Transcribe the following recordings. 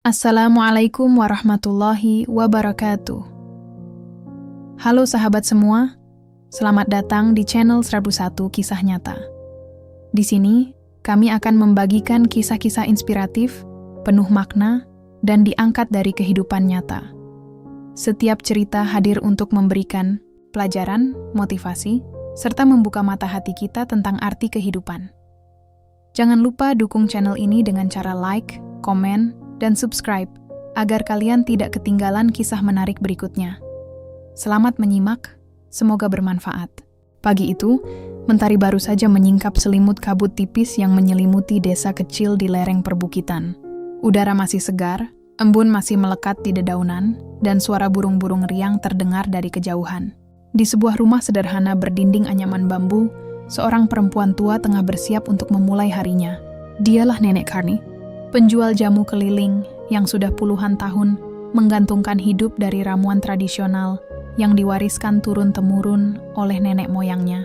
Assalamualaikum warahmatullahi wabarakatuh. Halo sahabat semua, selamat datang di channel 101 Kisah Nyata. Di sini, kami akan membagikan kisah-kisah inspiratif, penuh makna, dan diangkat dari kehidupan nyata. Setiap cerita hadir untuk memberikan pelajaran, motivasi, serta membuka mata hati kita tentang arti kehidupan. Jangan lupa dukung channel ini dengan cara like, komen, dan subscribe, agar kalian tidak ketinggalan kisah menarik berikutnya. Selamat menyimak, semoga bermanfaat. Pagi itu, mentari baru saja menyingkap selimut kabut tipis yang menyelimuti desa kecil di lereng perbukitan. Udara masih segar, embun masih melekat di dedaunan, dan suara burung-burung riang terdengar dari kejauhan. Di sebuah rumah sederhana berdinding anyaman bambu, seorang perempuan tua tengah bersiap untuk memulai harinya. Dialah Nenek Karni, penjual jamu keliling yang sudah puluhan tahun menggantungkan hidup dari ramuan tradisional yang diwariskan turun-temurun oleh nenek moyangnya.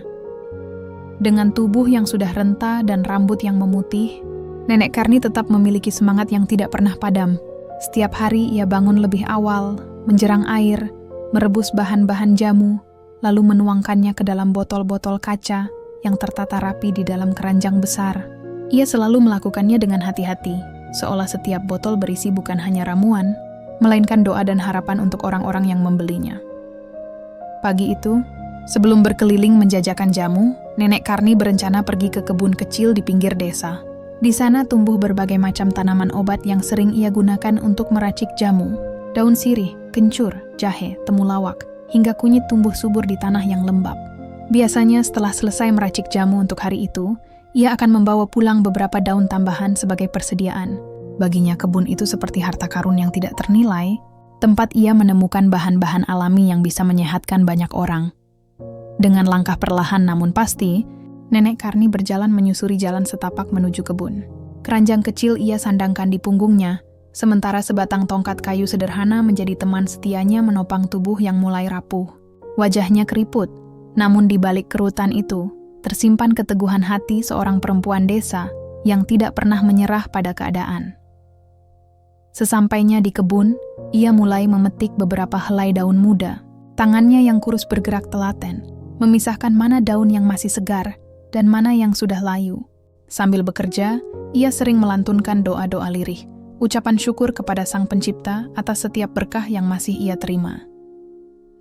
Dengan tubuh yang sudah renta dan rambut yang memutih, Nenek Karni tetap memiliki semangat yang tidak pernah padam. Setiap hari ia bangun lebih awal, menjerang air, merebus bahan-bahan jamu, lalu menuangkannya ke dalam botol-botol kaca yang tertata rapi di dalam keranjang besar. Ia selalu melakukannya dengan hati-hati, seolah setiap botol berisi bukan hanya ramuan, melainkan doa dan harapan untuk orang-orang yang membelinya. Pagi itu, sebelum berkeliling menjajakan jamu, Nenek Karni berencana pergi ke kebun kecil di pinggir desa. Di sana tumbuh berbagai macam tanaman obat yang sering ia gunakan untuk meracik jamu. Daun sirih, kencur, jahe, temulawak, hingga kunyit tumbuh subur di tanah yang lembab. Biasanya setelah selesai meracik jamu untuk hari itu, ia akan membawa pulang beberapa daun tambahan sebagai persediaan. Baginya kebun itu seperti harta karun yang tidak ternilai, tempat ia menemukan bahan-bahan alami yang bisa menyehatkan banyak orang. Dengan langkah perlahan namun pasti, Nenek Karni berjalan menyusuri jalan setapak menuju kebun. Keranjang kecil ia sandangkan di punggungnya, sementara sebatang tongkat kayu sederhana menjadi teman setianya menopang tubuh yang mulai rapuh. Wajahnya keriput, namun di balik kerutan itu, tersimpan keteguhan hati seorang perempuan desa yang tidak pernah menyerah pada keadaan. Sesampainya di kebun, ia mulai memetik beberapa helai daun muda. Tangannya yang kurus bergerak telaten, memisahkan mana daun yang masih segar dan mana yang sudah layu. Sambil bekerja, ia sering melantunkan doa-doa lirih, ucapan syukur kepada Sang Pencipta atas setiap berkah yang masih ia terima.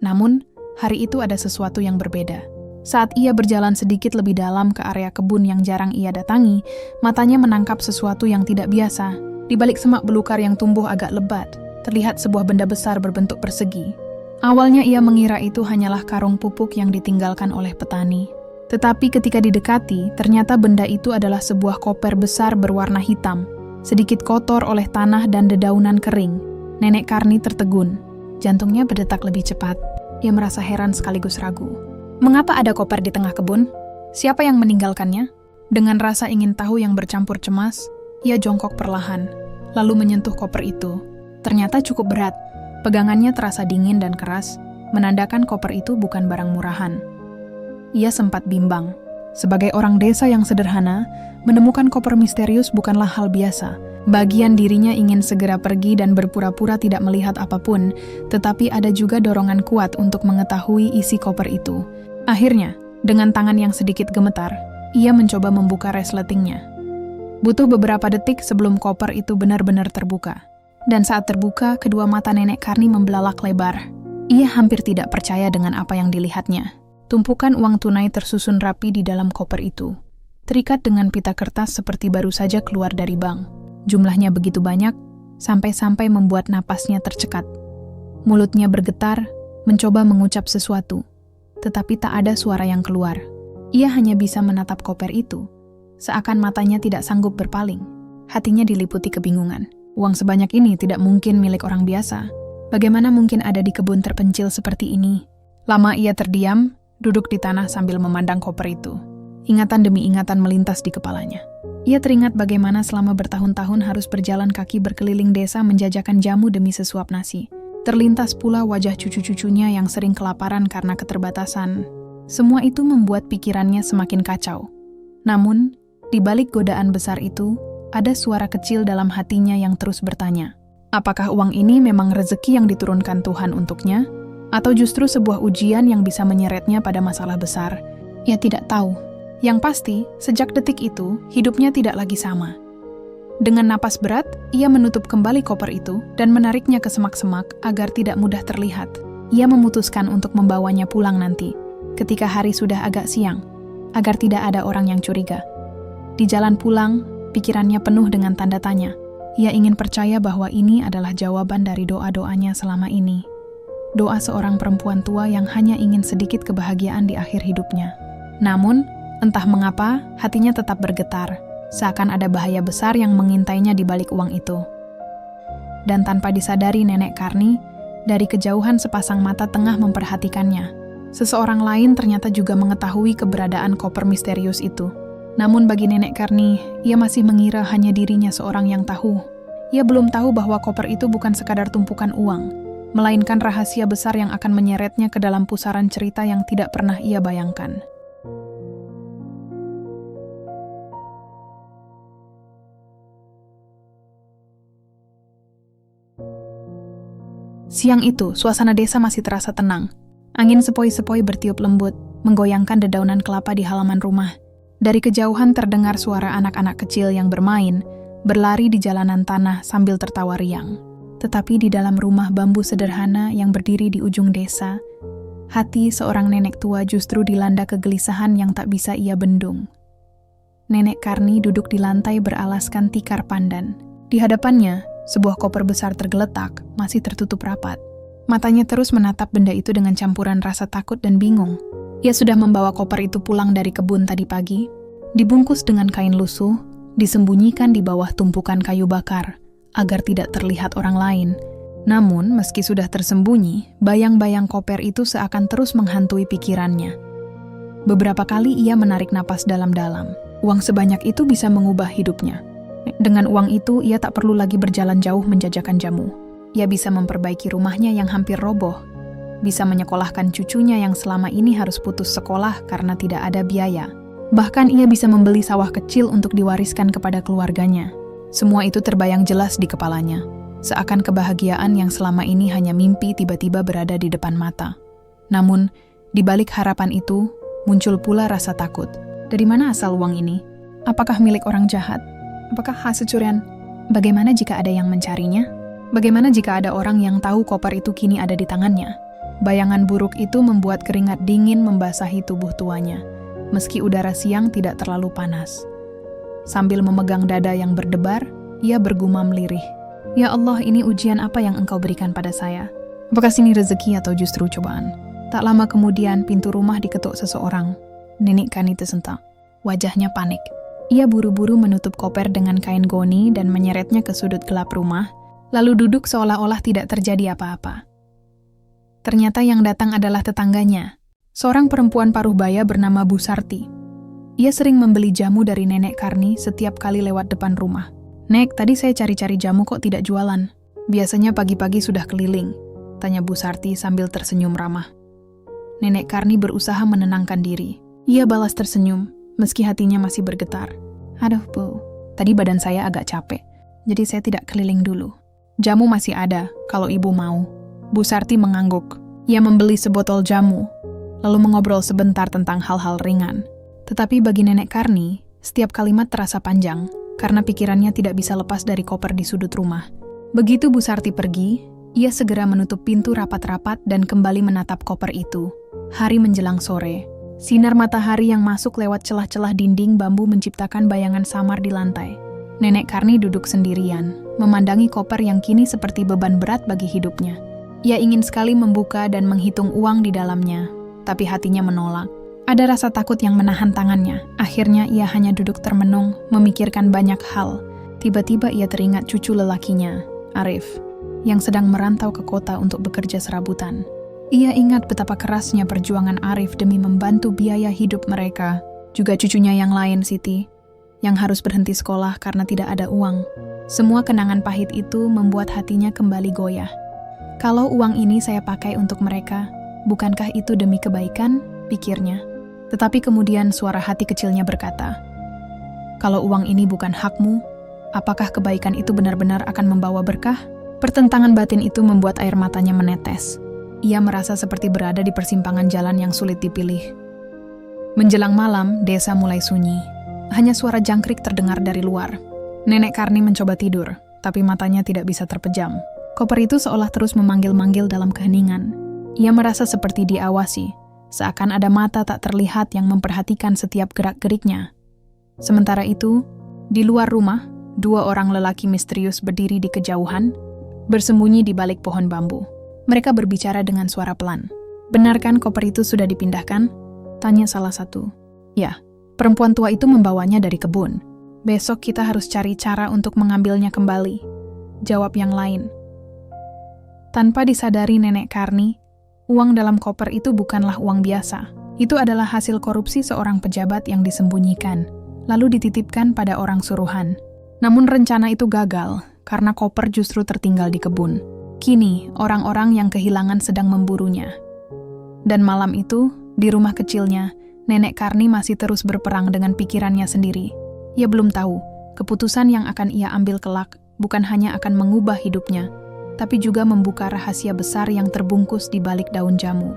Namun, hari itu ada sesuatu yang berbeda. Saat ia berjalan sedikit lebih dalam ke area kebun yang jarang ia datangi, matanya menangkap sesuatu yang tidak biasa. Di balik semak belukar yang tumbuh agak lebat, terlihat sebuah benda besar berbentuk persegi. Awalnya ia mengira itu hanyalah karung pupuk yang ditinggalkan oleh petani. Tetapi ketika didekati, ternyata benda itu adalah sebuah koper besar berwarna hitam, sedikit kotor oleh tanah dan dedaunan kering. Nenek Karni tertegun. Jantungnya berdetak lebih cepat. Ia merasa heran sekaligus ragu. Mengapa ada koper di tengah kebun? Siapa yang meninggalkannya? Dengan rasa ingin tahu yang bercampur cemas, ia jongkok perlahan, lalu menyentuh koper itu. Ternyata cukup berat. Pegangannya terasa dingin dan keras, menandakan koper itu bukan barang murahan. Ia sempat bimbang. Sebagai orang desa yang sederhana, menemukan koper misterius bukanlah hal biasa. Bagian dirinya ingin segera pergi dan berpura-pura tidak melihat apapun, tetapi ada juga dorongan kuat untuk mengetahui isi koper itu. Akhirnya, dengan tangan yang sedikit gemetar, ia mencoba membuka resletingnya. Butuh beberapa detik sebelum koper itu benar-benar terbuka. Dan saat terbuka, kedua mata Nenek Karni membelalak lebar. Ia hampir tidak percaya dengan apa yang dilihatnya. Tumpukan uang tunai tersusun rapi di dalam koper itu, terikat dengan pita kertas seperti baru saja keluar dari bank. Jumlahnya begitu banyak, sampai-sampai membuat napasnya tercekat. Mulutnya bergetar, mencoba mengucap sesuatu, tetapi tak ada suara yang keluar. Ia hanya bisa menatap koper itu, seakan matanya tidak sanggup berpaling. Hatinya diliputi kebingungan. Uang sebanyak ini tidak mungkin milik orang biasa. Bagaimana mungkin ada di kebun terpencil seperti ini? Lama ia terdiam, duduk di tanah sambil memandang koper itu. Ingatan demi ingatan melintas di kepalanya. Ia teringat bagaimana selama bertahun-tahun harus berjalan kaki berkeliling desa menjajakan jamu demi sesuap nasi. Terlintas pula wajah cucu-cucunya yang sering kelaparan karena keterbatasan. Semua itu membuat pikirannya semakin kacau. Namun, di balik godaan besar itu, ada suara kecil dalam hatinya yang terus bertanya, Apakah uang ini memang rezeki yang diturunkan Tuhan untuknya, atau justru sebuah ujian yang bisa menyeretnya pada masalah besar? Ia tidak tahu. Yang pasti, sejak detik itu, hidupnya tidak lagi sama. Dengan napas berat, ia menutup kembali koper itu dan menariknya ke semak-semak agar tidak mudah terlihat. Ia memutuskan untuk membawanya pulang nanti, ketika hari sudah agak siang, agar tidak ada orang yang curiga. Di jalan pulang, pikirannya penuh dengan tanda tanya. Ia ingin percaya bahwa ini adalah jawaban dari doa-doanya selama ini. Doa seorang perempuan tua yang hanya ingin sedikit kebahagiaan di akhir hidupnya. Namun, entah mengapa, hatinya tetap bergetar, seakan ada bahaya besar yang mengintainya di balik uang itu. Dan tanpa disadari Nenek Karni, dari kejauhan sepasang mata tengah memperhatikannya. Seseorang lain ternyata juga mengetahui keberadaan koper misterius itu. Namun bagi Nenek Karni, ia masih mengira hanya dirinya seorang yang tahu. Ia belum tahu bahwa koper itu bukan sekadar tumpukan uang, melainkan rahasia besar yang akan menyeretnya ke dalam pusaran cerita yang tidak pernah ia bayangkan. Siang itu, suasana desa masih terasa tenang. Angin sepoi-sepoi bertiup lembut, menggoyangkan dedaunan kelapa di halaman rumah. Dari kejauhan terdengar suara anak-anak kecil yang bermain, berlari di jalanan tanah sambil tertawa riang. Tetapi di dalam rumah bambu sederhana yang berdiri di ujung desa, hati seorang nenek tua justru dilanda kegelisahan yang tak bisa ia bendung. Nenek Karni duduk di lantai beralaskan tikar pandan. Di hadapannya, sebuah koper besar tergeletak, masih tertutup rapat. Matanya terus menatap benda itu dengan campuran rasa takut dan bingung. Ia sudah membawa koper itu pulang dari kebun tadi pagi, dibungkus dengan kain lusuh, disembunyikan di bawah tumpukan kayu bakar, agar tidak terlihat orang lain. Namun, meski sudah tersembunyi, bayang-bayang koper itu seakan terus menghantui pikirannya. Beberapa kali ia menarik napas dalam-dalam. Uang sebanyak itu bisa mengubah hidupnya. Dengan uang itu, ia tak perlu lagi berjalan jauh menjajakan jamu. Ia bisa memperbaiki rumahnya yang hampir roboh, bisa menyekolahkan cucunya yang selama ini harus putus sekolah karena tidak ada biaya. Bahkan ia bisa membeli sawah kecil untuk diwariskan kepada keluarganya. Semua itu terbayang jelas di kepalanya, seakan kebahagiaan yang selama ini hanya mimpi tiba-tiba berada di depan mata. Namun, di balik harapan itu, muncul pula rasa takut. Dari mana asal uang ini? Apakah milik orang jahat? Apakah hasil curian? Bagaimana jika ada yang mencarinya? Bagaimana jika ada orang yang tahu koper itu kini ada di tangannya? Bayangan buruk itu membuat keringat dingin membasahi tubuh tuanya, meski udara siang tidak terlalu panas. Sambil memegang dada yang berdebar, ia bergumam lirih. Ya Allah, ini ujian apa yang Engkau berikan pada saya? Apakah ini rezeki atau justru cobaan? Tak lama kemudian, pintu rumah diketuk seseorang. Nenek Karni tersentak. Wajahnya panik. Ia buru-buru menutup koper dengan kain goni dan menyeretnya ke sudut gelap rumah, lalu duduk seolah-olah tidak terjadi apa-apa. Ternyata yang datang adalah tetangganya, seorang perempuan paruh baya bernama Bu Sarti. Ia sering membeli jamu dari Nenek Karni setiap kali lewat depan rumah. "Nek, tadi saya cari-cari jamu kok tidak jualan. Biasanya pagi-pagi sudah keliling," tanya Bu Sarti sambil tersenyum ramah. Nenek Karni berusaha menenangkan diri. Ia balas tersenyum, meski hatinya masih bergetar. "Aduh, Bu, tadi badan saya agak capek, jadi saya tidak keliling dulu. Jamu masih ada, kalau Ibu mau." Bu Sarti mengangguk. Ia membeli sebotol jamu, lalu mengobrol sebentar tentang hal-hal ringan. Tetapi bagi Nenek Karni, setiap kalimat terasa panjang, karena pikirannya tidak bisa lepas dari koper di sudut rumah. Begitu Bu Sarti pergi, ia segera menutup pintu rapat-rapat dan kembali menatap koper itu. Hari menjelang sore. Sinar matahari yang masuk lewat celah-celah dinding bambu menciptakan bayangan samar di lantai. Nenek Karni duduk sendirian, memandangi koper yang kini seperti beban berat bagi hidupnya. Ia ingin sekali membuka dan menghitung uang di dalamnya, tapi hatinya menolak. Ada rasa takut yang menahan tangannya. Akhirnya ia hanya duduk termenung, memikirkan banyak hal. Tiba-tiba ia teringat cucu lelakinya, Arif, yang sedang merantau ke kota untuk bekerja serabutan. Ia ingat betapa kerasnya perjuangan Arif demi membantu biaya hidup mereka, juga cucunya yang lain, Siti, yang harus berhenti sekolah karena tidak ada uang. Semua kenangan pahit itu membuat hatinya kembali goyah. Kalau uang ini saya pakai untuk mereka, bukankah itu demi kebaikan? Pikirnya. Tetapi kemudian suara hati kecilnya berkata, kalau uang ini bukan hakmu, apakah kebaikan itu benar-benar akan membawa berkah? Pertentangan batin itu membuat air matanya menetes. Ia merasa seperti berada di persimpangan jalan yang sulit dipilih. Menjelang malam, desa mulai sunyi. Hanya suara jangkrik terdengar dari luar. Nenek Karni mencoba tidur, tapi matanya tidak bisa terpejam. Koper itu seolah terus memanggil-manggil dalam keheningan. Ia merasa seperti diawasi, seakan ada mata tak terlihat yang memperhatikan setiap gerak-geriknya. Sementara itu, di luar rumah, 2 orang lelaki misterius berdiri di kejauhan, bersembunyi di balik pohon bambu. Mereka berbicara dengan suara pelan. "Benarkan koper itu sudah dipindahkan?" tanya salah satu. "Ya, perempuan tua itu membawanya dari kebun. Besok kita harus cari cara untuk mengambilnya kembali," jawab yang lain. Tanpa disadari Nenek Karni, uang dalam koper itu bukanlah uang biasa. Itu adalah hasil korupsi seorang pejabat yang disembunyikan, lalu dititipkan pada orang suruhan. Namun rencana itu gagal, karena koper justru tertinggal di kebun. Kini, orang-orang yang kehilangan sedang memburunya. Dan malam itu, di rumah kecilnya, Nenek Karni masih terus berperang dengan pikirannya sendiri. Ia belum tahu, keputusan yang akan ia ambil kelak bukan hanya akan mengubah hidupnya, tapi juga membuka rahasia besar yang terbungkus di balik daun jamu.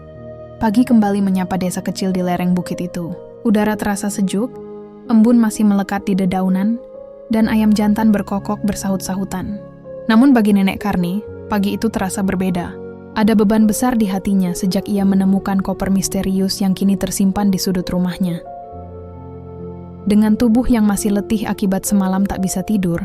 Pagi kembali menyapa desa kecil di lereng bukit itu. Udara terasa sejuk, embun masih melekat di dedaunan, dan ayam jantan berkokok bersahut-sahutan. Namun bagi Nenek Karni, pagi itu terasa berbeda. Ada beban besar di hatinya sejak ia menemukan koper misterius yang kini tersimpan di sudut rumahnya. Dengan tubuh yang masih letih akibat semalam tak bisa tidur,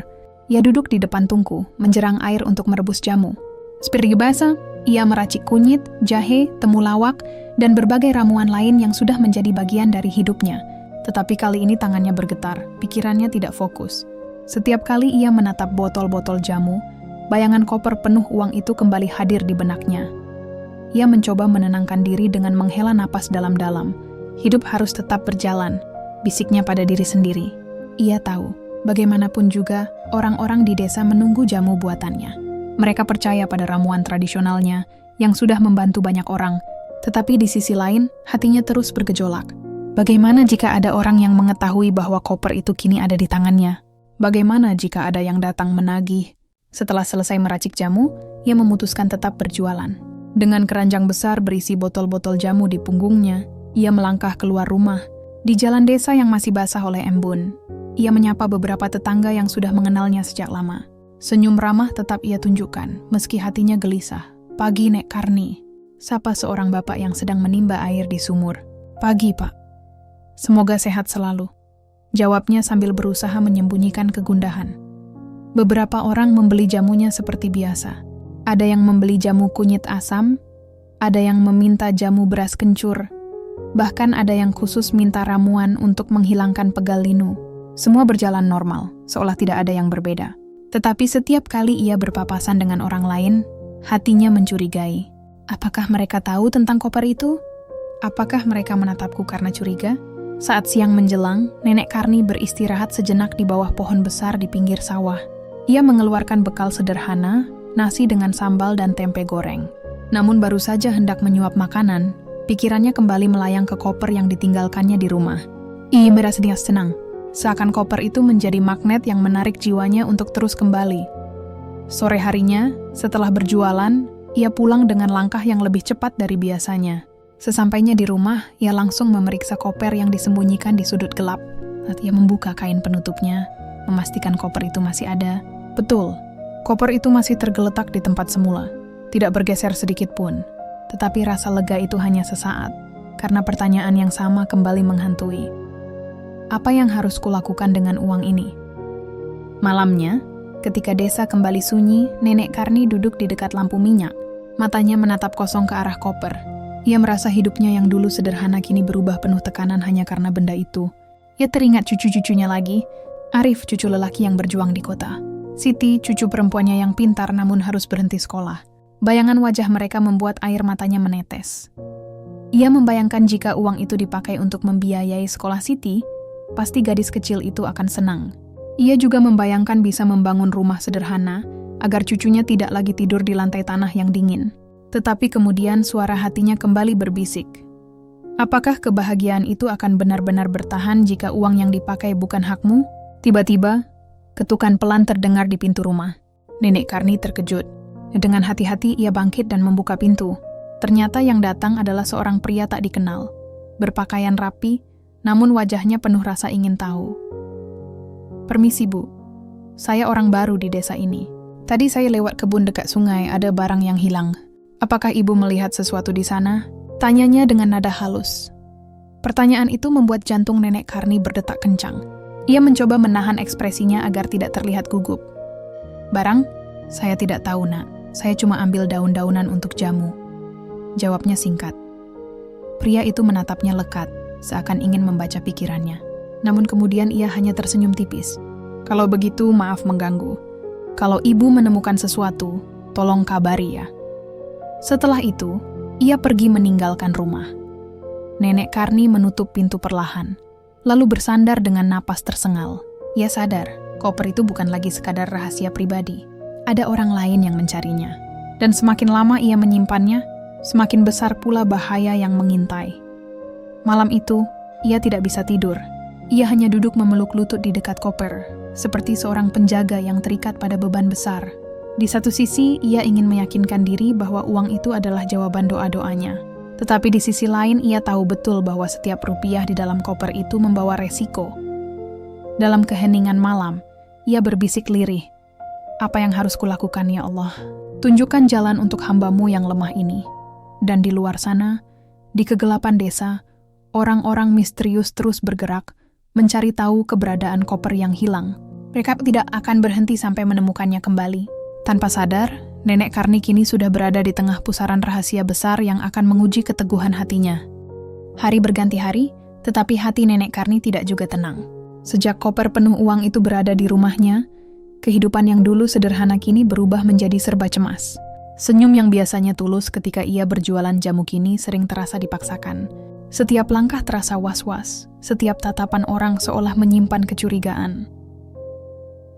ia duduk di depan tungku, menjerang air untuk merebus jamu. Seperti biasa, ia meracik kunyit, jahe, temulawak, dan berbagai ramuan lain yang sudah menjadi bagian dari hidupnya. Tetapi kali ini tangannya bergetar, pikirannya tidak fokus. Setiap kali ia menatap botol-botol jamu, bayangan koper penuh uang itu kembali hadir di benaknya. Ia mencoba menenangkan diri dengan menghela napas dalam-dalam. Hidup harus tetap berjalan, bisiknya pada diri sendiri. Ia tahu, bagaimanapun juga, orang-orang di desa menunggu jamu buatannya. Mereka percaya pada ramuan tradisionalnya yang sudah membantu banyak orang, tetapi di sisi lain, hatinya terus bergejolak. Bagaimana jika ada orang yang mengetahui bahwa koper itu kini ada di tangannya? Bagaimana jika ada yang datang menagih? Setelah selesai meracik jamu, ia memutuskan tetap berjualan. Dengan keranjang besar berisi botol-botol jamu di punggungnya, ia melangkah keluar rumah. Di jalan desa yang masih basah oleh embun, ia menyapa beberapa tetangga yang sudah mengenalnya sejak lama. Senyum ramah tetap ia tunjukkan, meski hatinya gelisah. "Pagi, Nek Karni," sapa seorang bapak yang sedang menimba air di sumur. "Pagi, Pak. Semoga sehat selalu," jawabnya sambil berusaha menyembunyikan kegundahan. Beberapa orang membeli jamunya seperti biasa. Ada yang membeli jamu kunyit asam, ada yang meminta jamu beras kencur, bahkan ada yang khusus minta ramuan untuk menghilangkan pegal linu. Semua berjalan normal, seolah tidak ada yang berbeda. Tetapi setiap kali ia berpapasan dengan orang lain, hatinya mencurigai. Apakah mereka tahu tentang koper itu? Apakah mereka menatapku karena curiga? Saat siang menjelang, Nenek Karni beristirahat sejenak di bawah pohon besar di pinggir sawah. Ia mengeluarkan bekal sederhana, nasi dengan sambal dan tempe goreng. Namun baru saja hendak menyuap makanan, pikirannya kembali melayang ke koper yang ditinggalkannya di rumah. Ia merasa senang, seakan koper itu menjadi magnet yang menarik jiwanya untuk terus kembali. Sore harinya, setelah berjualan, ia pulang dengan langkah yang lebih cepat dari biasanya. Sesampainya di rumah, ia langsung memeriksa koper yang disembunyikan di sudut gelap. Saat ia membuka kain penutupnya, memastikan koper itu masih ada. Betul, koper itu masih tergeletak di tempat semula, tidak bergeser sedikit pun. Tetapi rasa lega itu hanya sesaat, karena pertanyaan yang sama kembali menghantui. Apa yang harus kulakukan dengan uang ini? Malamnya, ketika desa kembali sunyi, Nenek Karni duduk di dekat lampu minyak. Matanya menatap kosong ke arah koper. Ia merasa hidupnya yang dulu sederhana kini berubah penuh tekanan hanya karena benda itu. Ia teringat cucu-cucunya lagi, Arif, cucu lelaki yang berjuang di kota. Siti, cucu perempuannya yang pintar namun harus berhenti sekolah. Bayangan wajah mereka membuat air matanya menetes. Ia membayangkan jika uang itu dipakai untuk membiayai sekolah Siti, pasti gadis kecil itu akan senang. Ia juga membayangkan bisa membangun rumah sederhana, agar cucunya tidak lagi tidur di lantai tanah yang dingin. Tetapi kemudian suara hatinya kembali berbisik. Apakah kebahagiaan itu akan benar-benar bertahan jika uang yang dipakai bukan hakmu? Tiba-tiba, ketukan pelan terdengar di pintu rumah. Nenek Karni terkejut. Dengan hati-hati ia bangkit dan membuka pintu. Ternyata yang datang adalah seorang pria tak dikenal, berpakaian rapi, namun wajahnya penuh rasa ingin tahu. "Permisi, Bu. Saya orang baru di desa ini. Tadi saya lewat kebun dekat sungai, ada barang yang hilang. Apakah Ibu melihat sesuatu di sana?" Tanyanya dengan nada halus. Pertanyaan itu membuat jantung Nenek Karni berdetak kencang. Ia mencoba menahan ekspresinya agar tidak terlihat gugup. "Barang? Saya tidak tahu, Nak. Saya cuma ambil daun-daunan untuk jamu," jawabnya singkat. Pria itu menatapnya lekat, seakan ingin membaca pikirannya. Namun kemudian ia hanya tersenyum tipis. "Kalau begitu, maaf mengganggu. Kalau Ibu menemukan sesuatu, tolong kabari ya." Setelah itu, ia pergi meninggalkan rumah. Nenek Karni menutup pintu perlahan, lalu bersandar dengan napas tersengal. Ia sadar, koper itu bukan lagi sekadar rahasia pribadi. Ada orang lain yang mencarinya. Dan semakin lama ia menyimpannya, semakin besar pula bahaya yang mengintai. Malam itu, ia tidak bisa tidur. Ia hanya duduk memeluk lutut di dekat koper, seperti seorang penjaga yang terikat pada beban besar. Di satu sisi, ia ingin meyakinkan diri bahwa uang itu adalah jawaban doa-doanya. Tetapi di sisi lain, ia tahu betul bahwa setiap rupiah di dalam koper itu membawa resiko. Dalam keheningan malam, ia berbisik lirih. "Apa yang harus kulakukan, ya Allah? Tunjukkan jalan untuk hamba-Mu yang lemah ini." Dan di luar sana, di kegelapan desa, orang-orang misterius terus bergerak, mencari tahu keberadaan koper yang hilang. Mereka tidak akan berhenti sampai menemukannya kembali. Tanpa sadar, Nenek Karni kini sudah berada di tengah pusaran rahasia besar yang akan menguji keteguhan hatinya. Hari berganti hari, tetapi hati Nenek Karni tidak juga tenang. Sejak koper penuh uang itu berada di rumahnya, kehidupan yang dulu sederhana kini berubah menjadi serba cemas. Senyum yang biasanya tulus ketika ia berjualan jamu kini sering terasa dipaksakan. Setiap langkah terasa was-was, setiap tatapan orang seolah menyimpan kecurigaan.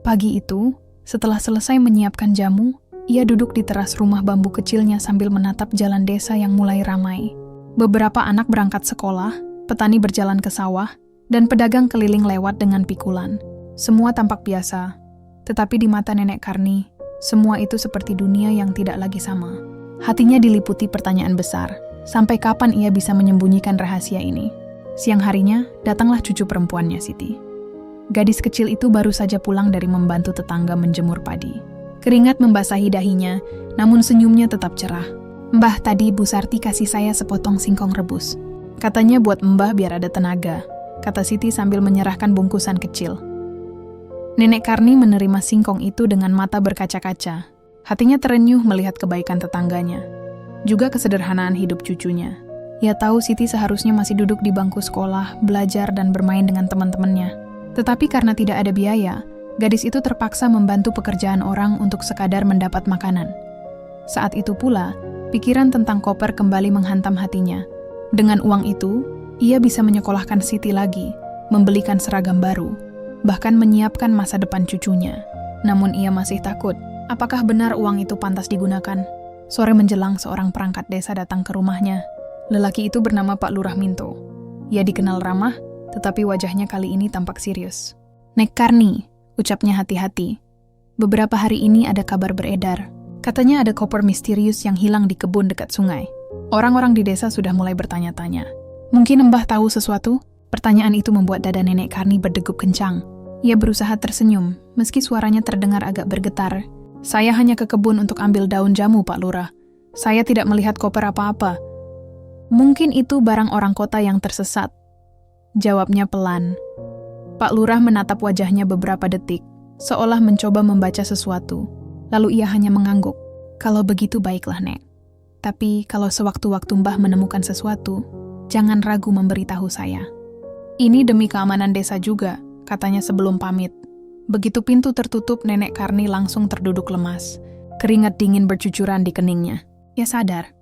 Pagi itu, setelah selesai menyiapkan jamu, ia duduk di teras rumah bambu kecilnya sambil menatap jalan desa yang mulai ramai. Beberapa anak berangkat sekolah, petani berjalan ke sawah, dan pedagang keliling lewat dengan pikulan. Semua tampak biasa, tetapi di mata Nenek Karni, semua itu seperti dunia yang tidak lagi sama. Hatinya diliputi pertanyaan besar, sampai kapan ia bisa menyembunyikan rahasia ini? Siang harinya, datanglah cucu perempuannya, Siti. Gadis kecil itu baru saja pulang dari membantu tetangga menjemur padi. Keringat membasahi dahinya, namun senyumnya tetap cerah. "Mbah, tadi Bu Sarti kasih saya sepotong singkong rebus. Katanya buat Mbah biar ada tenaga," kata Siti sambil menyerahkan bungkusan kecil. Nenek Karni menerima singkong itu dengan mata berkaca-kaca. Hatinya terenyuh melihat kebaikan tetangganya, juga kesederhanaan hidup cucunya. Ia tahu Siti seharusnya masih duduk di bangku sekolah, belajar dan bermain dengan teman-temannya. Tetapi karena tidak ada biaya, gadis itu terpaksa membantu pekerjaan orang untuk sekadar mendapat makanan. Saat itu pula, pikiran tentang koper kembali menghantam hatinya. Dengan uang itu, ia bisa menyekolahkan Siti lagi, membelikan seragam baru, bahkan menyiapkan masa depan cucunya. Namun ia masih takut, apakah benar uang itu pantas digunakan? Sore menjelang, seorang perangkat desa datang ke rumahnya. Lelaki itu bernama Pak Lurah Minto. Ia dikenal ramah, tetapi wajahnya kali ini tampak serius. "Nek Karni," ucapnya hati-hati. "Beberapa hari ini ada kabar beredar. Katanya ada koper misterius yang hilang di kebun dekat sungai. Orang-orang di desa sudah mulai bertanya-tanya. Mungkin Mbah tahu sesuatu?" Pertanyaan itu membuat dada Nenek Karni berdegup kencang. Ia berusaha tersenyum, meski suaranya terdengar agak bergetar. "Saya hanya ke kebun untuk ambil daun jamu, Pak Lurah. Saya tidak melihat koper apa-apa." "Mungkin itu barang orang kota yang tersesat," jawabnya pelan. Pak Lurah menatap wajahnya beberapa detik, seolah mencoba membaca sesuatu. Lalu ia hanya mengangguk. "Kalau begitu baiklah, Nek. Tapi kalau sewaktu-waktu Mbah menemukan sesuatu, jangan ragu memberitahu saya. Ini demi keamanan desa juga," katanya sebelum pamit. Begitu pintu tertutup, Nenek Karni langsung terduduk lemas. Keringat dingin bercucuran di keningnya. Ia sadar,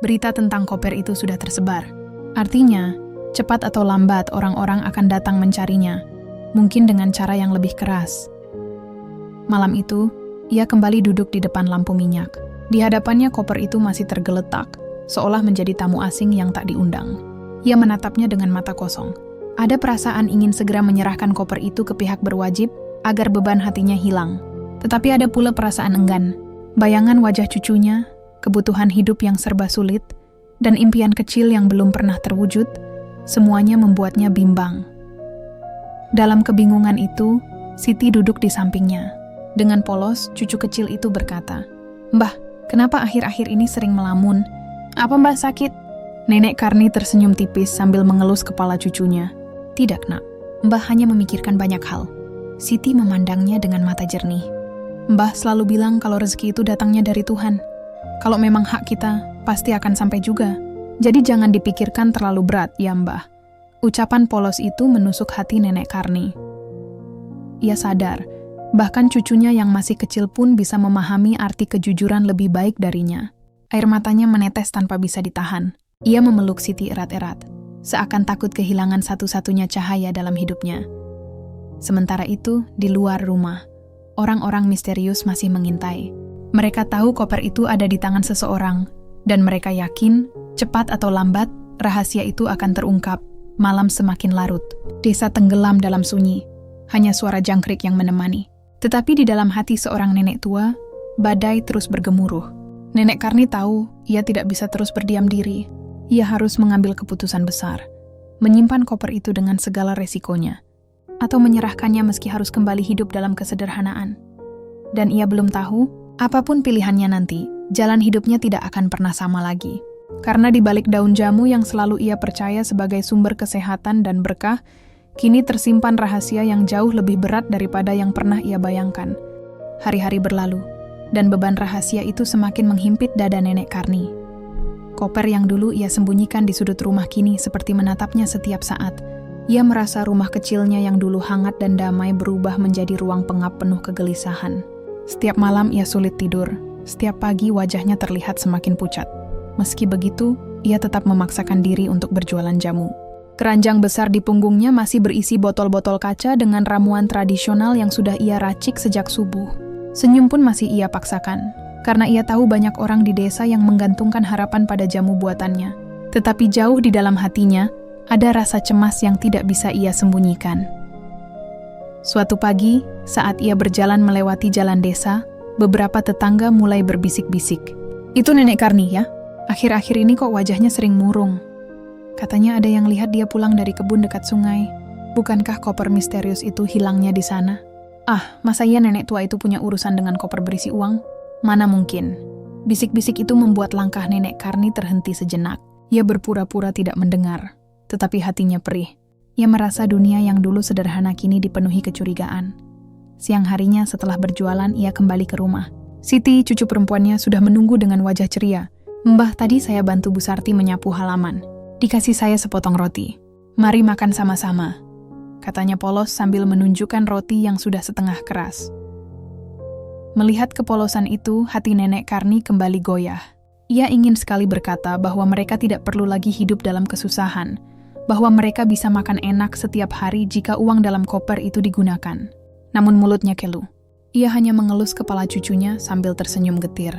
berita tentang koper itu sudah tersebar. Artinya, cepat atau lambat orang-orang akan datang mencarinya, mungkin dengan cara yang lebih keras. Malam itu, ia kembali duduk di depan lampu minyak. Di hadapannya koper itu masih tergeletak, seolah menjadi tamu asing yang tak diundang. Ia menatapnya dengan mata kosong. Ada perasaan ingin segera menyerahkan koper itu ke pihak berwajib agar beban hatinya hilang. Tetapi ada pula perasaan enggan. Bayangan wajah cucunya, kebutuhan hidup yang serba sulit, dan impian kecil yang belum pernah terwujud, semuanya membuatnya bimbang. Dalam kebingungan itu, Siti duduk di sampingnya. Dengan polos, cucu kecil itu berkata, "Mbah, kenapa akhir-akhir ini sering melamun? Apa Mbah sakit?" Nenek Karni tersenyum tipis sambil mengelus kepala cucunya. "Tidak, Nak. Mbah hanya memikirkan banyak hal." Siti memandangnya dengan mata jernih. "Mbah selalu bilang kalau rezeki itu datangnya dari Tuhan. Kalau memang hak kita, pasti akan sampai juga. Jadi jangan dipikirkan terlalu berat, ya Mbah." Ucapan polos itu menusuk hati Nenek Karni. Ia sadar, bahkan cucunya yang masih kecil pun bisa memahami arti kejujuran lebih baik darinya. Air matanya menetes tanpa bisa ditahan. Ia memeluk Siti erat-erat, seakan takut kehilangan satu-satunya cahaya dalam hidupnya. Sementara itu, di luar rumah, orang-orang misterius masih mengintai. Mereka tahu koper itu ada di tangan seseorang, dan mereka yakin, cepat atau lambat, rahasia itu akan terungkap. Malam semakin larut. Desa tenggelam dalam sunyi. Hanya suara jangkrik yang menemani. Tetapi di dalam hati seorang nenek tua, badai terus bergemuruh. Nenek Karni tahu ia tidak bisa terus berdiam diri. Ia harus mengambil keputusan besar. Menyimpan koper itu dengan segala resikonya. Atau menyerahkannya meski harus kembali hidup dalam kesederhanaan. Dan ia belum tahu, apapun pilihannya nanti, jalan hidupnya tidak akan pernah sama lagi. Karena di balik daun jamu yang selalu ia percaya sebagai sumber kesehatan dan berkah, kini tersimpan rahasia yang jauh lebih berat daripada yang pernah ia bayangkan. Hari-hari berlalu, dan beban rahasia itu semakin menghimpit dada Nenek Karni. Koper yang dulu ia sembunyikan di sudut rumah kini seperti menatapnya setiap saat. Ia merasa rumah kecilnya yang dulu hangat dan damai berubah menjadi ruang pengap penuh kegelisahan. Setiap malam ia sulit tidur, setiap pagi wajahnya terlihat semakin pucat. Meski begitu, ia tetap memaksakan diri untuk berjualan jamu. Keranjang besar di punggungnya masih berisi botol-botol kaca dengan ramuan tradisional yang sudah ia racik sejak subuh. Senyum pun masih ia paksakan, karena ia tahu banyak orang di desa yang menggantungkan harapan pada jamu buatannya. Tetapi jauh di dalam hatinya, ada rasa cemas yang tidak bisa ia sembunyikan. Suatu pagi, saat ia berjalan melewati jalan desa, beberapa tetangga mulai berbisik-bisik. "Itu Nenek Karni ya? Akhir-akhir ini kok wajahnya sering murung. Katanya ada yang lihat dia pulang dari kebun dekat sungai. Bukankah koper misterius itu hilangnya di sana?" "Ah, masa iya nenek tua itu punya urusan dengan koper berisi uang? Mana mungkin." Bisik-bisik itu membuat langkah Nenek Karni terhenti sejenak. Ia berpura-pura tidak mendengar, tetapi hatinya perih. Ia merasa dunia yang dulu sederhana kini dipenuhi kecurigaan. Siang harinya setelah berjualan, ia kembali ke rumah. Siti, cucu perempuannya, sudah menunggu dengan wajah ceria. "Mbah, tadi saya bantu Bu Sarti menyapu halaman. Dikasih saya sepotong roti. Mari makan sama-sama," katanya polos sambil menunjukkan roti yang sudah setengah keras. Melihat kepolosan itu, hati Nenek Karni kembali goyah. Ia ingin sekali berkata bahwa mereka tidak perlu lagi hidup dalam kesusahan, bahwa mereka bisa makan enak setiap hari jika uang dalam koper itu digunakan. Namun mulutnya keluh. Ia hanya mengelus kepala cucunya sambil tersenyum getir.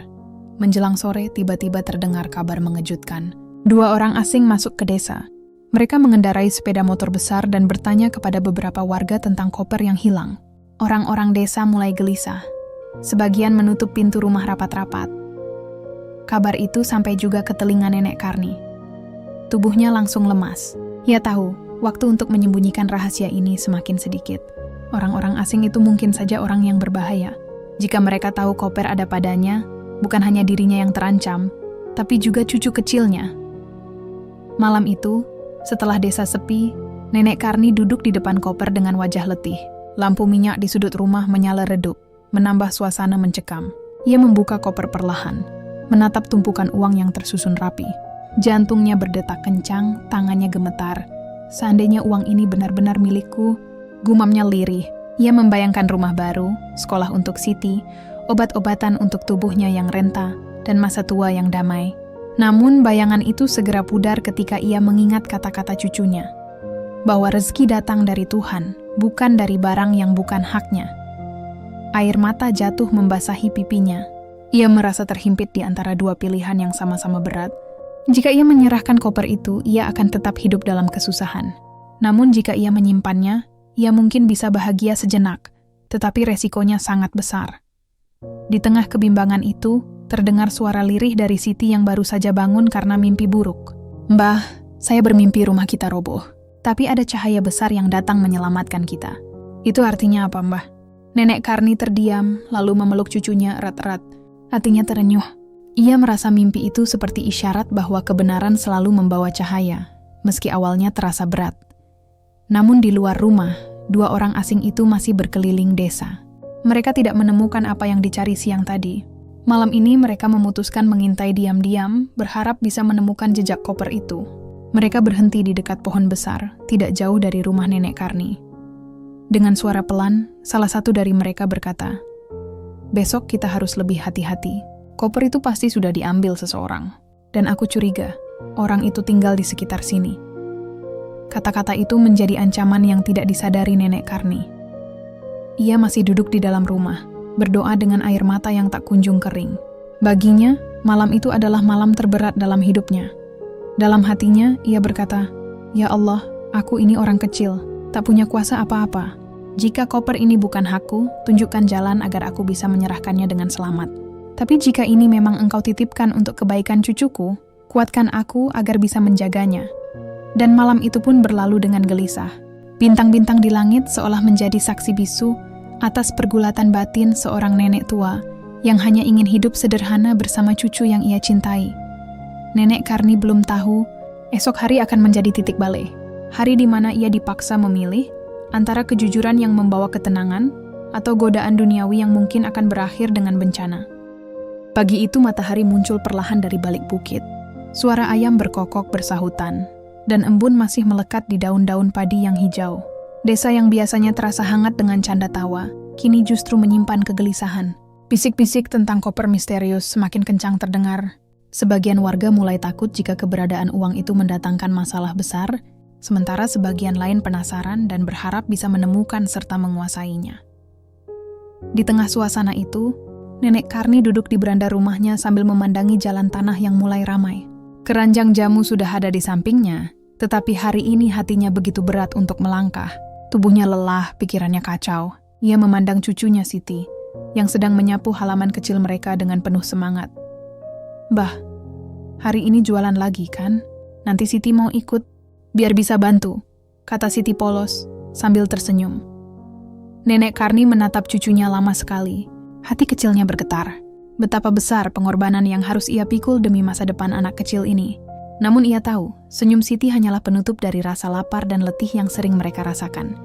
Menjelang sore, tiba-tiba terdengar kabar mengejutkan. 2 orang asing masuk ke desa. Mereka mengendarai sepeda motor besar dan bertanya kepada beberapa warga tentang koper yang hilang. Orang-orang desa mulai gelisah. Sebagian menutup pintu rumah rapat-rapat. Kabar itu sampai juga ke telinga Nenek Karni. Tubuhnya langsung lemas. Ia tahu, waktu untuk menyembunyikan rahasia ini semakin sedikit. Orang-orang asing itu mungkin saja orang yang berbahaya. Jika mereka tahu koper ada padanya, bukan hanya dirinya yang terancam, tapi juga cucu kecilnya. Malam itu, setelah desa sepi, Nenek Karni duduk di depan koper dengan wajah letih. Lampu minyak di sudut rumah menyala redup, menambah suasana mencekam. Ia membuka koper perlahan, menatap tumpukan uang yang tersusun rapi. Jantungnya berdetak kencang, tangannya gemetar. Seandainya uang ini benar-benar milikku, gumamnya lirih. Ia membayangkan rumah baru, sekolah untuk Siti, obat-obatan untuk tubuhnya yang renta, dan masa tua yang damai. Namun bayangan itu segera pudar ketika ia mengingat kata-kata cucunya, bahwa rezeki datang dari Tuhan, bukan dari barang yang bukan haknya. Air mata jatuh membasahi pipinya. Ia merasa terhimpit di antara 2 pilihan yang sama-sama berat. Jika ia menyerahkan koper itu, ia akan tetap hidup dalam kesusahan. Namun jika ia menyimpannya, ia mungkin bisa bahagia sejenak, tetapi resikonya sangat besar. Di tengah kebimbangan itu, terdengar suara lirih dari Siti yang baru saja bangun karena mimpi buruk. "Mbah, saya bermimpi rumah kita roboh. Tapi ada cahaya besar yang datang menyelamatkan kita." "Itu artinya apa, Mbah?" Nenek Karni terdiam, lalu memeluk cucunya erat-erat. Hatinya terenyuh. Ia merasa mimpi itu seperti isyarat bahwa kebenaran selalu membawa cahaya, meski awalnya terasa berat. Namun di luar rumah, 2 orang asing itu masih berkeliling desa. Mereka tidak menemukan apa yang dicari siang tadi. Malam ini mereka memutuskan mengintai diam-diam, berharap bisa menemukan jejak koper itu. Mereka berhenti di dekat pohon besar, tidak jauh dari rumah Nenek Karni. Dengan suara pelan, salah satu dari mereka berkata, "Besok kita harus lebih hati-hati. Koper itu pasti sudah diambil seseorang. Dan aku curiga, orang itu tinggal di sekitar sini." Kata-kata itu menjadi ancaman yang tidak disadari Nenek Karni. Ia masih duduk di dalam rumah, berdoa dengan air mata yang tak kunjung kering. Baginya, malam itu adalah malam terberat dalam hidupnya. Dalam hatinya, ia berkata, "Ya Allah, aku ini orang kecil, tak punya kuasa apa-apa. Jika koper ini bukan hakku, tunjukkan jalan agar aku bisa menyerahkannya dengan selamat. Tapi jika ini memang Engkau titipkan untuk kebaikan cucuku, kuatkan aku agar bisa menjaganya." Dan malam itu pun berlalu dengan gelisah. Bintang-bintang di langit seolah menjadi saksi bisu atas pergulatan batin seorang nenek tua yang hanya ingin hidup sederhana bersama cucu yang ia cintai. Nenek Karni belum tahu, esok hari akan menjadi titik balik. Hari di mana ia dipaksa memilih antara kejujuran yang membawa ketenangan atau godaan duniawi yang mungkin akan berakhir dengan bencana. Pagi itu matahari muncul perlahan dari balik bukit. Suara ayam berkokok bersahutan, dan embun masih melekat di daun-daun padi yang hijau. Desa yang biasanya terasa hangat dengan canda tawa, kini justru menyimpan kegelisahan. Bisik-bisik tentang koper misterius semakin kencang terdengar. Sebagian warga mulai takut jika keberadaan uang itu mendatangkan masalah besar, sementara sebagian lain penasaran dan berharap bisa menemukan serta menguasainya. Di tengah suasana itu, Nenek Karni duduk di beranda rumahnya sambil memandangi jalan tanah yang mulai ramai. Keranjang jamu sudah ada di sampingnya, tetapi hari ini hatinya begitu berat untuk melangkah. Tubuhnya lelah, pikirannya kacau. Ia memandang cucunya Siti, yang sedang menyapu halaman kecil mereka dengan penuh semangat. "Mbah, hari ini jualan lagi kan? Nanti Siti mau ikut, biar bisa bantu," kata Siti polos, sambil tersenyum. Nenek Karni menatap cucunya lama sekali. Hati kecilnya bergetar. Betapa besar pengorbanan yang harus ia pikul demi masa depan anak kecil ini. Namun ia tahu, senyum Siti hanyalah penutup dari rasa lapar dan letih yang sering mereka rasakan.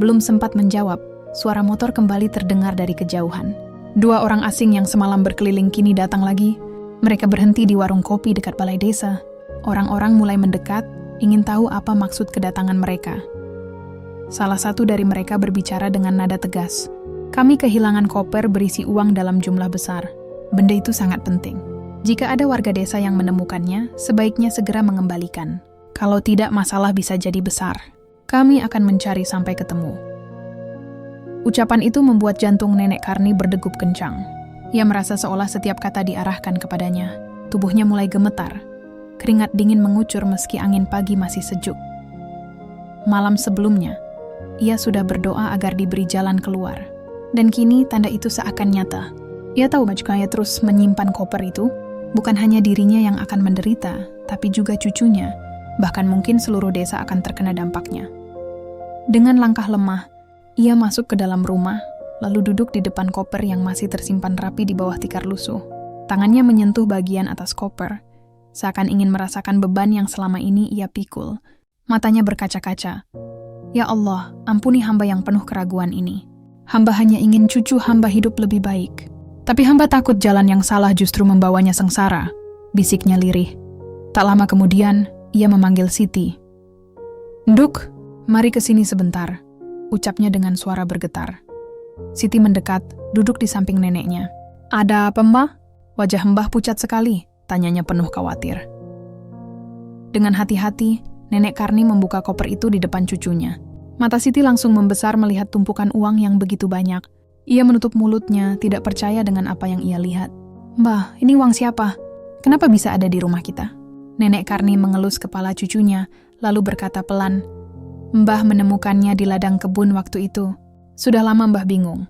Belum sempat menjawab, suara motor kembali terdengar dari kejauhan. 2 orang asing yang semalam berkeliling kini datang lagi. Mereka berhenti di warung kopi dekat balai desa. Orang-orang mulai mendekat, ingin tahu apa maksud kedatangan mereka. Salah satu dari mereka berbicara dengan nada tegas. "Kami kehilangan koper berisi uang dalam jumlah besar. Benda itu sangat penting. Jika ada warga desa yang menemukannya, sebaiknya segera mengembalikan. Kalau tidak, masalah bisa jadi besar. Kami akan mencari sampai ketemu." Ucapan itu membuat jantung Nenek Karni berdegup kencang. Ia merasa seolah setiap kata diarahkan kepadanya. Tubuhnya mulai gemetar. Keringat dingin mengucur meski angin pagi masih sejuk. Malam sebelumnya, ia sudah berdoa agar diberi jalan keluar. Dan kini tanda itu seakan nyata. Ia tahu jika ia terus menyimpan koper itu, bukan hanya dirinya yang akan menderita, tapi juga cucunya, bahkan mungkin seluruh desa akan terkena dampaknya. Dengan langkah lemah, ia masuk ke dalam rumah, lalu duduk di depan koper yang masih tersimpan rapi di bawah tikar lusuh. Tangannya menyentuh bagian atas koper, seakan ingin merasakan beban yang selama ini ia pikul. Matanya berkaca-kaca. "Ya Allah, ampuni hamba yang penuh keraguan ini. Hamba hanya ingin cucu hamba hidup lebih baik. Tapi hamba takut jalan yang salah justru membawanya sengsara," bisiknya lirih. Tak lama kemudian, ia memanggil Siti. "Nduk, mari ke sini sebentar," ucapnya dengan suara bergetar. Siti mendekat, duduk di samping neneknya. "Ada apa, Mbah?" Wajah Mbah pucat sekali, tanyanya penuh khawatir. Dengan hati-hati, Nenek Karni membuka koper itu di depan cucunya. Mata Siti langsung membesar melihat tumpukan uang yang begitu banyak. Ia menutup mulutnya, tidak percaya dengan apa yang ia lihat. "Mbah, ini uang siapa? Kenapa bisa ada di rumah kita?" Nenek Karni mengelus kepala cucunya, lalu berkata pelan, "Mbah menemukannya di ladang kebun waktu itu. Sudah lama Mbah bingung.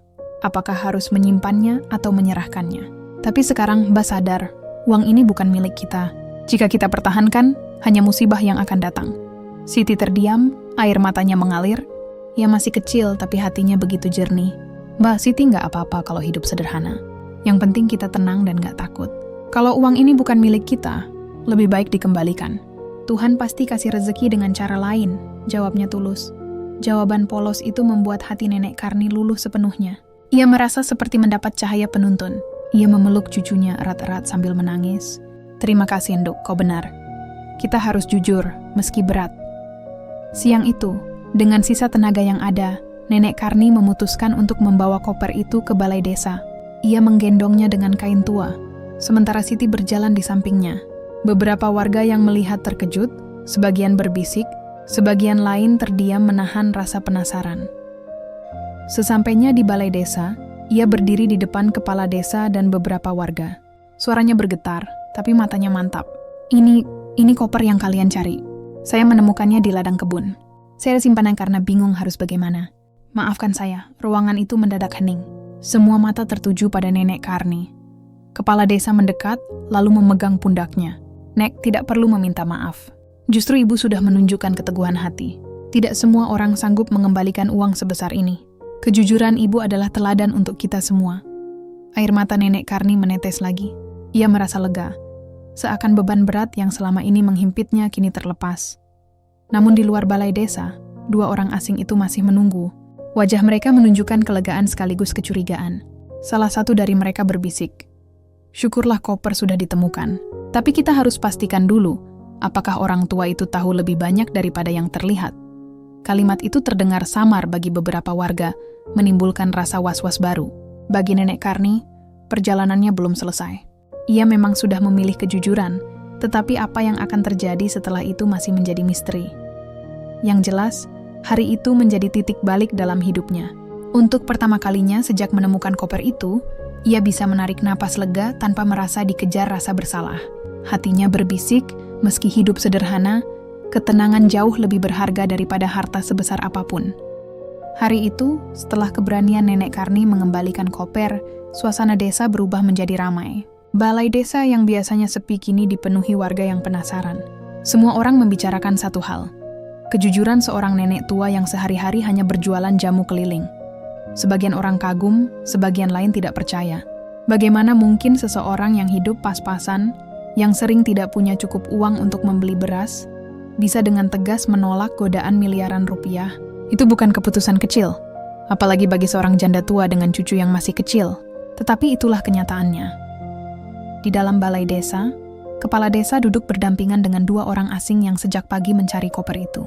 apakah harus menyimpannya atau menyerahkannya. Tapi sekarang Mbak sadar, uang ini bukan milik kita. Jika kita pertahankan, hanya musibah yang akan datang. Siti terdiam, air matanya mengalir. Ia masih kecil tapi hatinya begitu jernih. Mbak, Siti nggak apa-apa kalau hidup sederhana. Yang penting kita tenang dan nggak takut. Kalau uang ini bukan milik kita, lebih baik dikembalikan. Tuhan pasti kasih rezeki dengan cara lain, jawabnya tulus. Jawaban polos itu membuat hati Nenek Karni luluh sepenuhnya. Ia merasa seperti mendapat cahaya penuntun. Ia memeluk cucunya erat-erat sambil menangis. Terima kasih, Nduk, kau benar. Kita harus jujur, meski berat. Siang itu, dengan sisa tenaga yang ada, Nenek Karni memutuskan untuk membawa koper itu ke balai desa. Ia menggendongnya dengan kain tua, sementara Siti berjalan di sampingnya. Beberapa warga yang melihat terkejut, sebagian berbisik, sebagian lain terdiam menahan rasa penasaran. Sesampainya di balai desa, ia berdiri di depan kepala desa dan beberapa warga. Suaranya bergetar, tapi matanya mantap. Ini koper yang kalian cari. Saya menemukannya di ladang kebun. Saya simpanan karena bingung harus bagaimana. Maafkan saya, ruangan itu mendadak hening. Semua mata tertuju pada Nenek Karni. Kepala desa mendekat, lalu memegang pundaknya. Nek, tidak perlu meminta maaf. Justru ibu sudah menunjukkan keteguhan hati. Tidak semua orang sanggup mengembalikan uang sebesar ini. Kejujuran ibu adalah teladan untuk kita semua. Air mata Nenek Karni menetes lagi. Ia merasa lega. Seakan beban berat yang selama ini menghimpitnya kini terlepas. Namun di luar balai desa, dua orang asing itu masih menunggu. Wajah mereka menunjukkan kelegaan sekaligus kecurigaan. Salah satu dari mereka berbisik, "Syukurlah koper sudah ditemukan. Tapi kita harus pastikan dulu, apakah orang tua itu tahu lebih banyak daripada yang terlihat." Kalimat itu terdengar samar bagi beberapa warga, menimbulkan rasa was-was baru. Bagi Nenek Karni, perjalanannya belum selesai. Ia memang sudah memilih kejujuran, tetapi apa yang akan terjadi setelah itu masih menjadi misteri. Yang jelas, hari itu menjadi titik balik dalam hidupnya. Untuk pertama kalinya sejak menemukan koper itu, ia bisa menarik napas lega tanpa merasa dikejar rasa bersalah. Hatinya berbisik, meski hidup sederhana, ketenangan jauh lebih berharga daripada harta sebesar apapun. Hari itu, setelah keberanian Nenek Karni mengembalikan koper, suasana desa berubah menjadi ramai. Balai desa yang biasanya sepi kini dipenuhi warga yang penasaran. Semua orang membicarakan satu hal. Kejujuran seorang nenek tua yang sehari-hari hanya berjualan jamu keliling. Sebagian orang kagum, sebagian lain tidak percaya. Bagaimana mungkin seseorang yang hidup pas-pasan, yang sering tidak punya cukup uang untuk membeli beras, bisa dengan tegas menolak godaan miliaran rupiah? Itu bukan keputusan kecil, apalagi bagi seorang janda tua dengan cucu yang masih kecil. Tetapi itulah kenyataannya. Di dalam balai desa, kepala desa duduk berdampingan dengan dua orang asing yang sejak pagi mencari koper itu.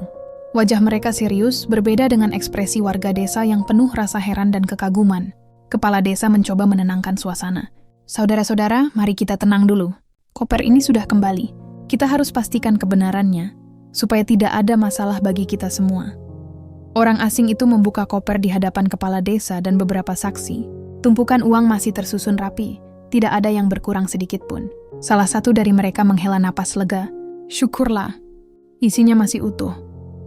Wajah mereka serius, berbeda dengan ekspresi warga desa yang penuh rasa heran dan kekaguman. Kepala desa mencoba menenangkan suasana. "Saudara-saudara, mari kita tenang dulu. Koper ini sudah kembali. Kita harus pastikan kebenarannya, supaya tidak ada masalah bagi kita semua." Orang asing itu membuka koper di hadapan kepala desa dan beberapa saksi. Tumpukan uang masih tersusun rapi. Tidak ada yang berkurang sedikit pun. Salah satu dari mereka menghela napas lega. "Syukurlah, isinya masih utuh."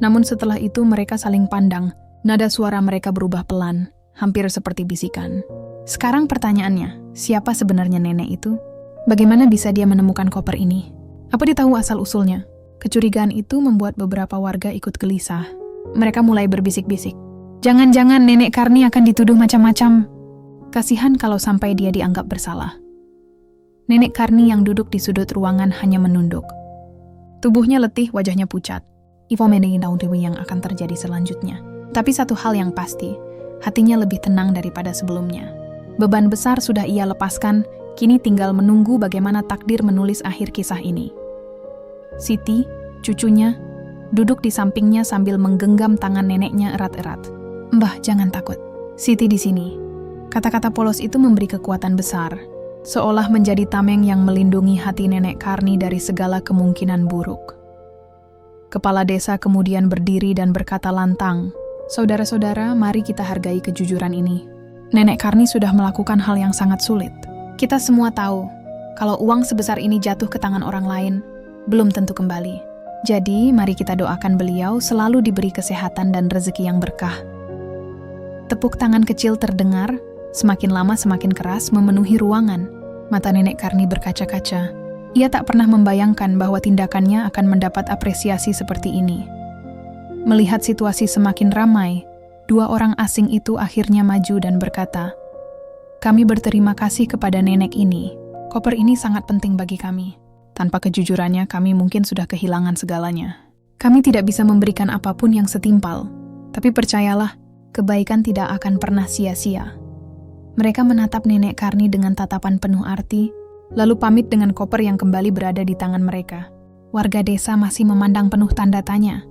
Namun setelah itu mereka saling pandang. Nada suara mereka berubah pelan, hampir seperti bisikan. Sekarang pertanyaannya, siapa sebenarnya nenek itu? Bagaimana bisa dia menemukan koper ini? Apa dia tahu asal-usulnya? Kecurigaan itu membuat beberapa warga ikut gelisah. Mereka mulai berbisik-bisik. "Jangan-jangan Nenek Karni akan dituduh macam-macam." Kasihan kalau sampai dia dianggap bersalah. Nenek Karni yang duduk di sudut ruangan hanya menunduk. Tubuhnya letih, wajahnya pucat. Ivo tahu dewi yang akan terjadi selanjutnya. Tapi satu hal yang pasti, hatinya lebih tenang daripada sebelumnya. Beban besar sudah ia lepaskan, kini tinggal menunggu bagaimana takdir menulis akhir kisah ini. Siti, cucunya, duduk di sampingnya sambil menggenggam tangan neneknya erat-erat. "Mbah, jangan takut. Siti di sini." Kata-kata polos itu memberi kekuatan besar, seolah menjadi tameng yang melindungi hati Nenek Karni dari segala kemungkinan buruk. Kepala desa kemudian berdiri dan berkata lantang, "Saudara-saudara, mari kita hargai kejujuran ini. Nenek Karni sudah melakukan hal yang sangat sulit. Kita semua tahu, kalau uang sebesar ini jatuh ke tangan orang lain, belum tentu kembali. Jadi, mari kita doakan beliau selalu diberi kesehatan dan rezeki yang berkah." Tepuk tangan kecil terdengar, Semakin lama semakin keras memenuhi ruangan. Mata Nenek Karni berkaca-kaca. Ia tak pernah membayangkan bahwa tindakannya akan mendapat apresiasi seperti ini. Melihat situasi semakin ramai, dua orang asing itu akhirnya maju dan berkata, "Kami berterima kasih kepada nenek ini. Koper ini sangat penting bagi kami. Tanpa kejujurannya, kami mungkin sudah kehilangan segalanya. Kami tidak bisa memberikan apapun yang setimpal, tapi percayalah, kebaikan tidak akan pernah sia-sia." Mereka menatap Nenek Karni dengan tatapan penuh arti, lalu pamit dengan koper yang kembali berada di tangan mereka. Warga desa masih memandang penuh tanda tanya.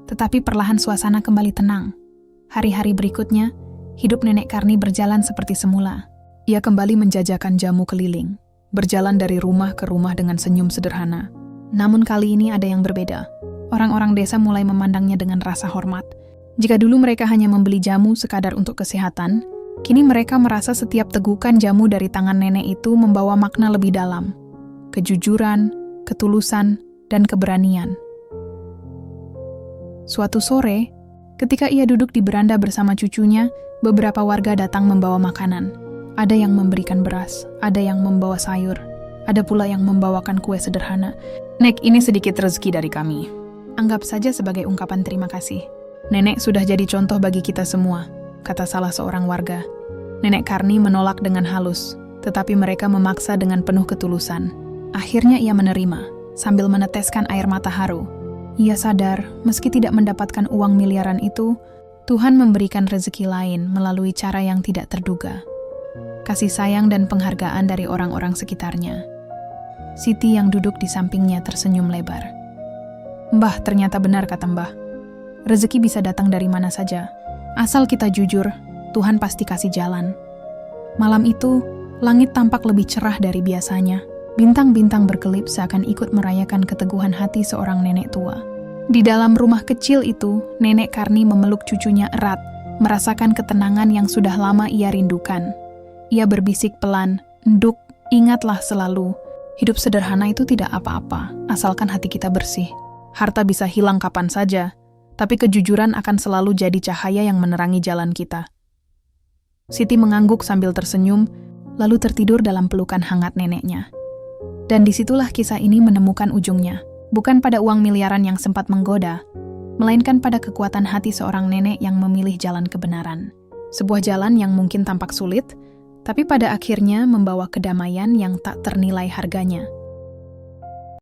Tetapi perlahan suasana kembali tenang. Hari-hari berikutnya, hidup Nenek Karni berjalan seperti semula. Ia kembali menjajakan jamu keliling, berjalan dari rumah ke rumah dengan senyum sederhana. Namun kali ini ada yang berbeda. Orang-orang desa mulai memandangnya dengan rasa hormat. Jika dulu mereka hanya membeli jamu sekadar untuk kesehatan, kini mereka merasa setiap tegukan jamu dari tangan nenek itu membawa makna lebih dalam. Kejujuran, ketulusan, dan keberanian. Suatu sore, ketika ia duduk di beranda bersama cucunya, beberapa warga datang membawa makanan. Ada yang memberikan beras, ada yang membawa sayur, ada pula yang membawakan kue sederhana. "Nek, ini sedikit rezeki dari kami. Anggap saja sebagai ungkapan terima kasih. Nenek sudah jadi contoh bagi kita semua," kata salah seorang warga. Nenek Karni menolak dengan halus, tetapi mereka memaksa dengan penuh ketulusan. Akhirnya ia menerima, sambil meneteskan air mata haru. Ia sadar, meski tidak mendapatkan uang miliaran itu, Tuhan memberikan rezeki lain melalui cara yang tidak terduga. Kasih sayang dan penghargaan dari orang-orang sekitarnya. Siti yang duduk di sampingnya tersenyum lebar. "Mbah, ternyata benar kata Mbah. Rezeki bisa datang dari mana saja. Asal kita jujur, Tuhan pasti kasih jalan." Malam itu, langit tampak lebih cerah dari biasanya. Bintang-bintang berkelip seakan ikut merayakan keteguhan hati seorang nenek tua. Di dalam rumah kecil itu, Nenek Karni memeluk cucunya erat, merasakan ketenangan yang sudah lama ia rindukan. Ia berbisik pelan, "Nduk, ingatlah selalu, hidup sederhana itu tidak apa-apa, asalkan hati kita bersih. Harta bisa hilang kapan saja, tapi kejujuran akan selalu jadi cahaya yang menerangi jalan kita." Siti mengangguk sambil tersenyum, lalu tertidur dalam pelukan hangat neneknya. Dan disitulah kisah ini menemukan ujungnya. Bukan pada uang miliaran yang sempat menggoda, melainkan pada kekuatan hati seorang nenek yang memilih jalan kebenaran. Sebuah jalan yang mungkin tampak sulit, tapi pada akhirnya membawa kedamaian yang tak ternilai harganya.